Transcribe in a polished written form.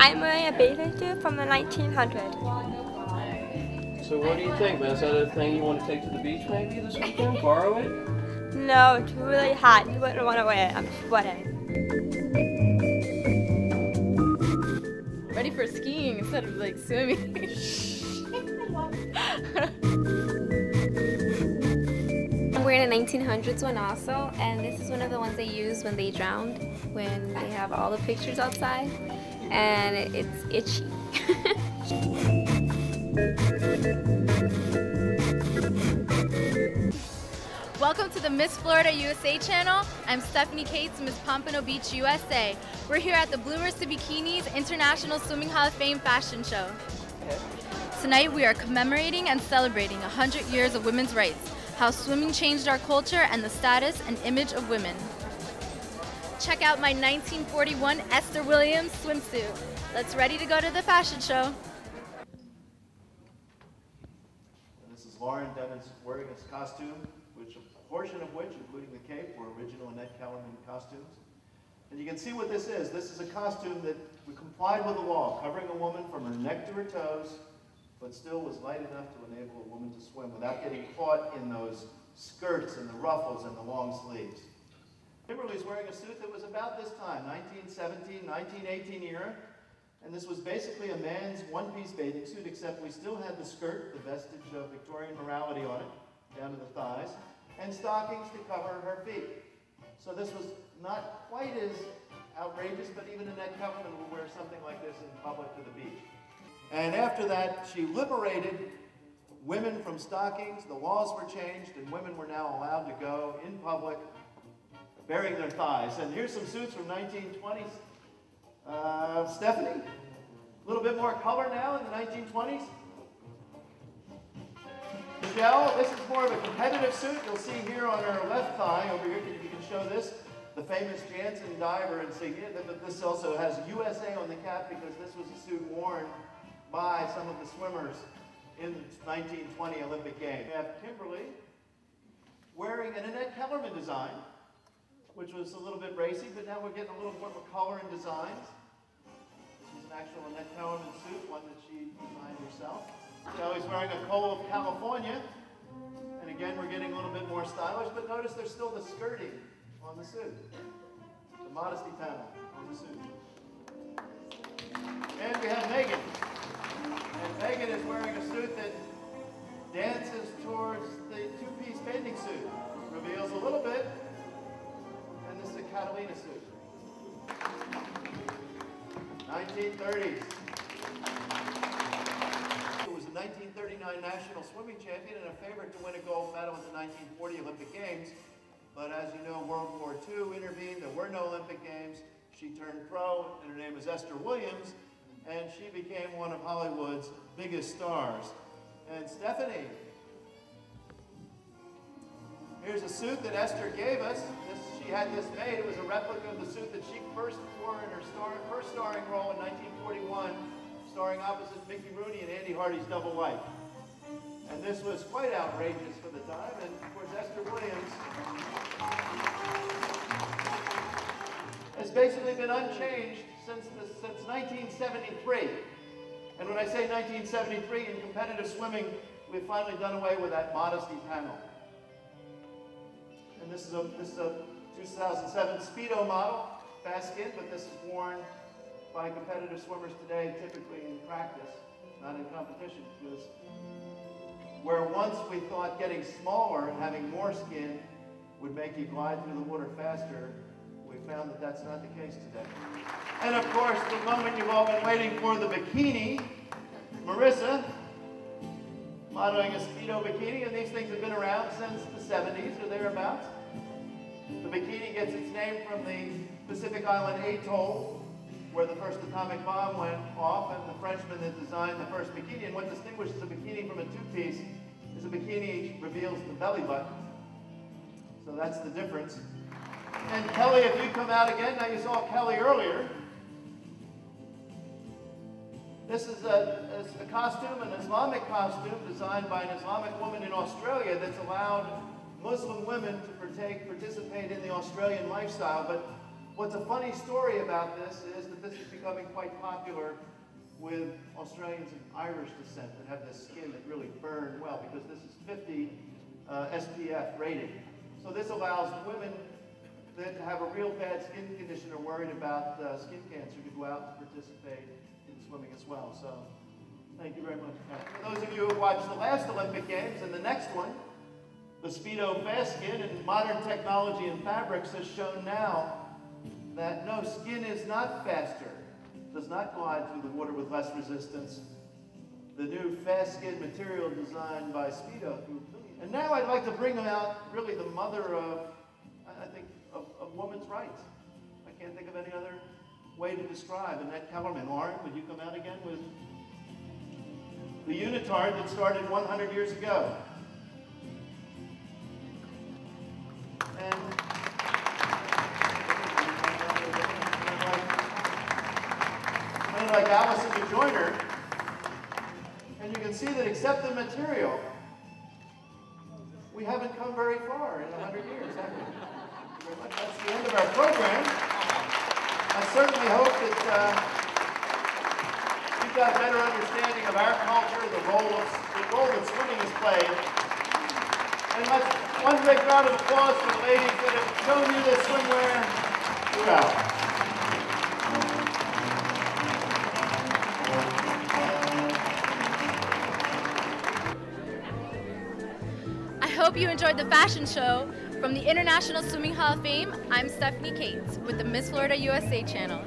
I'm wearing a bathing suit from the 1900s. So what do you think, man? Is that a thing you want to take to the beach maybe this weekend? Borrow it? No, it's really hot. You wouldn't want to wear it. I'm sweating. Ready for skiing instead of like swimming. I'm wearing a 1900s one also, and this is one of the ones they use when they drowned, when they have all the pictures outside, and it's itchy. Welcome to the Miss Florida USA channel. I'm Stephanie Caits, Miss Pompano Beach USA. We're here at the Bloomers to Bikinis International Swimming Hall of Fame fashion show. Tonight we are commemorating and celebrating 100 years of women's rights, how swimming changed our culture and the status and image of women. Check out my 1941 Esther Williams swimsuit. Let's ready to go to the fashion show. This is Lauren Devon's wearing his costume, which a portion of which, including the cape, were original Annette Kellerman costumes. And you can see what this is. This is a costume that we complied with the law, covering a woman from her neck to her toes, but still was light enough to enable a woman to swim without getting caught in those skirts and the ruffles and the long sleeves. Kimberly's wearing a suit that was about this time, 1917, 1918 era. And this was basically a man's one-piece bathing suit, except we still had the skirt, the vestige of Victorian morality on it, down to the thighs, and stockings to cover her feet. So this was not quite as outrageous, but even Annette Kellerman would wear something like this in public to the beach. And after that, she liberated women from stockings. The laws were changed, and women were now allowed to go in public baring their thighs. And here's some suits from 1920s. Stephanie, a little bit more color now in the 1920s. Michelle, this is more of a competitive suit. You'll see here on her left thigh, over here, if you can show this, the famous Jansen diver insignia. But this also has USA on the cap because this was a suit worn by some of the swimmers in the 1920 Olympic Games. We have Kimberly wearing an Annette Kellerman design, which was a little bit racy, but now we're getting a little more color and designs. This is an actual Annette Kellerman suit, one that she designed herself. Kelly's wearing a Cole of California, and again we're getting a little bit more stylish, but notice there's still the skirting on the suit, the modesty panel on the suit. And we have Megan. And Megan is wearing a suit that dances towards the two-piece bathing suit. Reveals a little bit. And this is a Catalina suit. 1930s. It was a 1939 national swimming champion and a favorite to win a gold medal at the 1940 Olympic Games. But as you know, World War II intervened. There were no Olympic Games. She turned pro, and her name is Esther Williams. And she became one of Hollywood's biggest stars. And Stephanie, here's a suit that Esther gave us. She had this made. It was a replica of the suit that she first wore in her first starring role in 1941, starring opposite Mickey Rooney and Andy Hardy's Double Life. And this was quite outrageous for the time. And of course, Esther Williams has basically been unchanged since 1973. And when I say 1973, in competitive swimming, we've finally done away with that modesty panel. And this is a 2007 Speedo model, fast skin, but this is worn by competitive swimmers today, typically in practice, not in competition. Because where once we thought getting smaller and having more skin would make you glide through the water faster, we found that that's not the case today. And of course, the moment you've all been waiting for, the bikini. Marissa, modeling a Speedo bikini, and these things have been around since the 70s or thereabouts. The bikini gets its name from the Pacific Island atoll, where the first atomic bomb went off, and the Frenchman that designed the first bikini. And what distinguishes a bikini from a two-piece is a bikini reveals the belly button. So that's the difference. And Kelly, if you come out again, now you saw Kelly earlier. This is a costume, an Islamic costume designed by an Islamic woman in Australia that's allowed Muslim women to participate in the Australian lifestyle. But What's a funny story about this is that this is becoming quite popular with Australians of Irish descent that have this skin that really burn well, because this is 50 SPF rating. So this allows women that have a real bad skin condition or worried about skin cancer to go out and participate in swimming as well. So thank you very much. For those of you who watched the last Olympic Games and the next one, the Speedo Fast Skin and modern technology and fabrics has shown now that no, skin is not faster, does not glide through the water with less resistance. The new Fast Skin material designed by Speedo. And now I'd like to bring out really the mother of, I think, of women's rights. I can't think of any other way to describe Annette Kellerman. Lauren, would you come out again with the unitard that started 100 years ago? And like Allison to join her, and you can see that except the material, we haven't come very far in 100 years, have we? Thank you very much. That's the end of our program. I certainly hope that you've got a better understanding of our culture, the role that swimming has played. And one big round of applause for the ladies that have shown you this swimwear throughout. I hope you enjoyed the fashion show. From the International Swimming Hall of Fame, I'm Stephanie Cates with the Miss Florida USA channel.